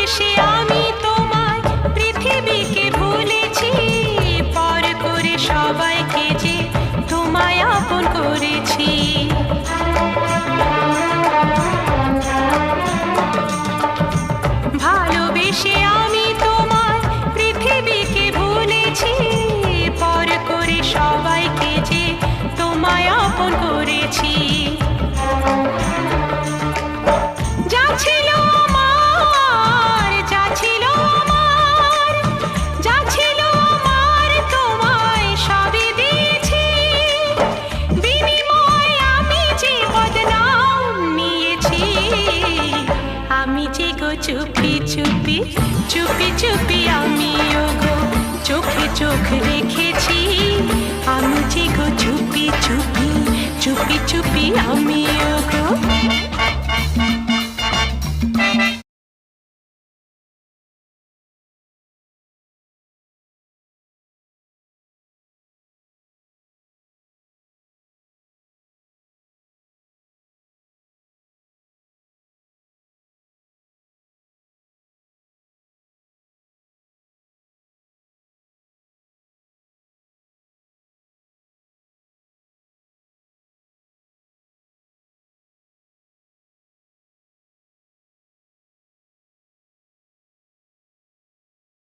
ভালোবেসে আমি তোমায় পৃথিবীকে ভুলেছি, পর করে সবাইকে যে তোমায় আপন করেছি। ভালোবেসে আমি তোমায় পৃথিবীকে ভুলেছি, পর করে সবাইকে যে তোমায় আপন করেছি। যা ছিল আমার, যা ছিল আমার, যা ছিল আমার তোমায় সবই দিয়েছি। বিনিময়ে আমি যে বদনাম নিয়েছি, আমি যে গো চুপি চুপি চুপি চুপি আমিও গো চোখে চোখ রেখেছি। আমি যে গো চুপি চুপি চুপি চুপি আমিও গো।